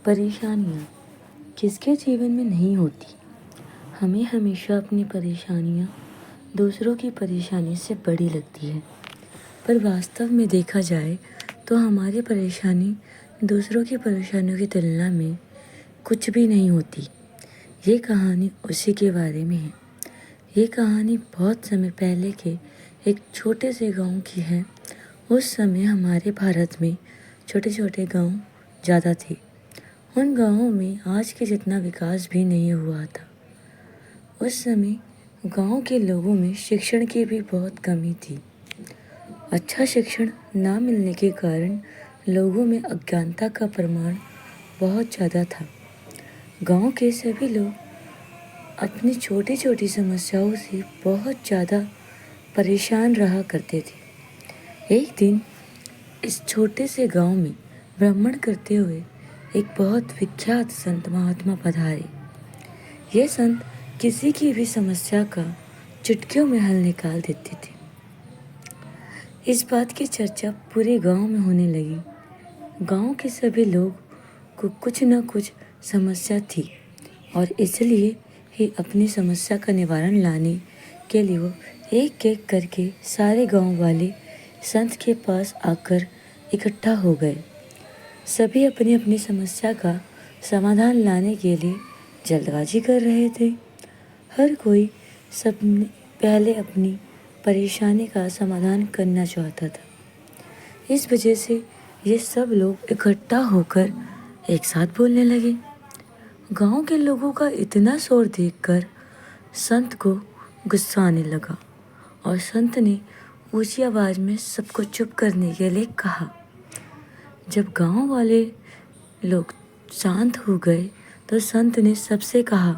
परेशानियाँ किसके जीवन में नहीं होती। हमें हमेशा अपनी परेशानियाँ दूसरों की परेशानी से बड़ी लगती है, पर वास्तव में देखा जाए तो हमारी परेशानी दूसरों की परेशानियों की तुलना में कुछ भी नहीं होती। ये कहानी उसी के बारे में है। ये कहानी बहुत समय पहले के एक छोटे से गांव की है। उस समय हमारे भारत में छोटे छोटे गांव ज़्यादा थे। उन गांवों में आज के जितना विकास भी नहीं हुआ था। उस समय गांव के लोगों में शिक्षण की भी बहुत कमी थी। अच्छा शिक्षण ना मिलने के कारण लोगों में अज्ञानता का प्रमाण बहुत ज़्यादा था। गांव के सभी लोग अपनी छोटी छोटी समस्याओं से बहुत ज़्यादा परेशान रहा करते थे। एक दिन इस छोटे से गांव में भ्रमण करते हुए एक बहुत विख्यात संत महात्मा पधारे। ये संत किसी की भी समस्या का चुटकियों में हल निकाल देते थे। इस बात की चर्चा पूरे गांव में होने लगी। गांव के सभी लोग को कुछ न कुछ समस्या थी और इसलिए ही अपनी समस्या का निवारण लाने के लिए वो एक एक करके सारे गांव वाले संत के पास आकर इकट्ठा हो गए। सभी अपनी अपनी समस्या का समाधान लाने के लिए जल्दबाजी कर रहे थे। हर कोई सब पहले अपनी परेशानी का समाधान करना चाहता था। इस वजह से ये सब लोग इकट्ठा होकर एक साथ बोलने लगे। गांव के लोगों का इतना शोर देखकर संत को गुस्सा आने लगा और संत ने ऊंची आवाज में सबको चुप करने के लिए कहा। जब गांव वाले लोग शांत हो गए तो संत ने सबसे कहा,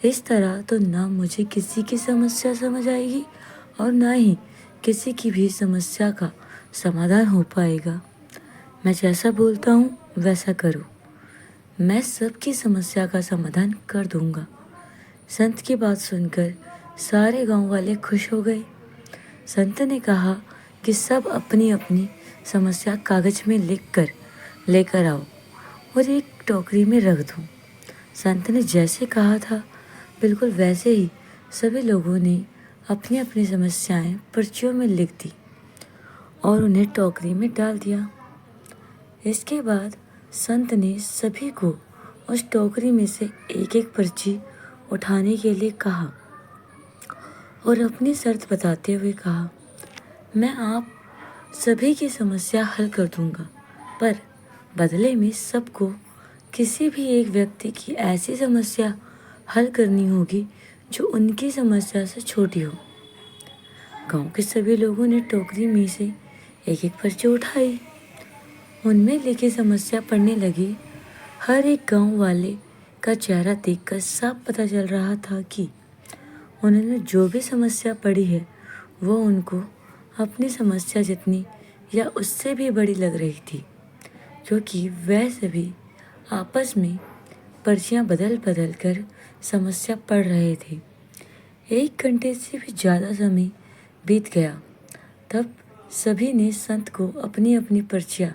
इस तरह तो ना मुझे किसी की समस्या समझ आएगी और ना ही किसी की भी समस्या का समाधान हो पाएगा। मैं जैसा बोलता हूँ वैसा करो, मैं सबकी समस्या का समाधान कर दूंगा। संत की बात सुनकर सारे गांव वाले खुश हो गए। संत ने कहा कि सब अपनी अपनी समस्या कागज में लिख कर लेकर आओ और एक टोकरी में रख दो। संत ने जैसे कहा था बिल्कुल वैसे ही सभी लोगों ने अपनी अपनी समस्याएं पर्चियों में लिख दी और उन्हें टोकरी में डाल दिया। इसके बाद संत ने सभी को उस टोकरी में से एक एक पर्ची उठाने के लिए कहा और अपनी शर्त बताते हुए कहा, मैं आप सभी की समस्या हल कर दूंगा, पर बदले में सबको किसी भी एक व्यक्ति की ऐसी समस्या हल करनी होगी जो उनकी समस्या से छोटी हो। गांव के सभी लोगों ने टोकरी में से एक एक पर्ची उठाई। उनमें लिखी समस्या पढ़ने लगी। हर एक गांव वाले का चेहरा देखकर साफ पता चल रहा था कि उन्होंने जो भी समस्या पढ़ी है वो उनको अपनी समस्या जितनी या उससे भी बड़ी लग रही थी, क्योंकि वह सभी आपस में पर्चियां बदल बदल कर समस्या पढ़ रहे थे। 1 घंटे से भी ज़्यादा समय बीत गया। तब सभी ने संत को अपनी अपनी पर्चियां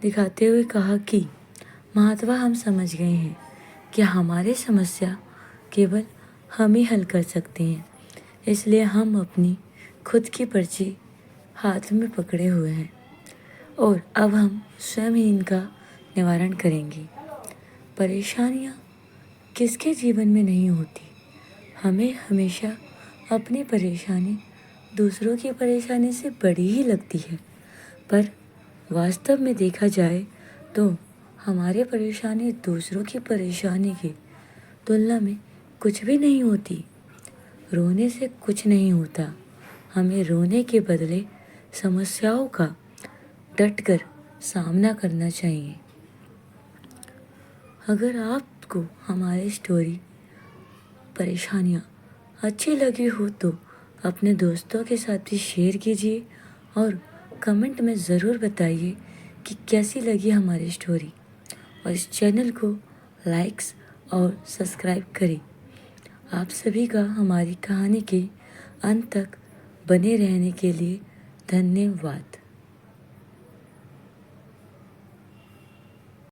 दिखाते हुए कहा कि महात्मा, हम समझ गए हैं कि हमारी समस्या केवल हम ही हल कर सकते हैं, इसलिए हम अपनी खुद की पर्ची हाथ में पकड़े हुए हैं और अब हम स्वयं ही इनका निवारण करेंगे। परेशानियाँ किसके जीवन में नहीं होती। हमें हमेशा अपनी परेशानी दूसरों की परेशानी से बड़ी ही लगती है, पर वास्तव में देखा जाए तो हमारी परेशानी दूसरों की परेशानी की तुलना में कुछ भी नहीं होती। रोने से कुछ नहीं होता। हमें रोने के बदले समस्याओं का डटकर सामना करना चाहिए। अगर आपको हमारी स्टोरी परेशानियाँ अच्छी लगी हो तो अपने दोस्तों के साथ भी शेयर कीजिए और कमेंट में ज़रूर बताइए कि कैसी लगी हमारी स्टोरी, और इस चैनल को लाइक्स और सब्सक्राइब करें। आप सभी का हमारी कहानी के अंत तक बने रहने के लिए धन्यवाद।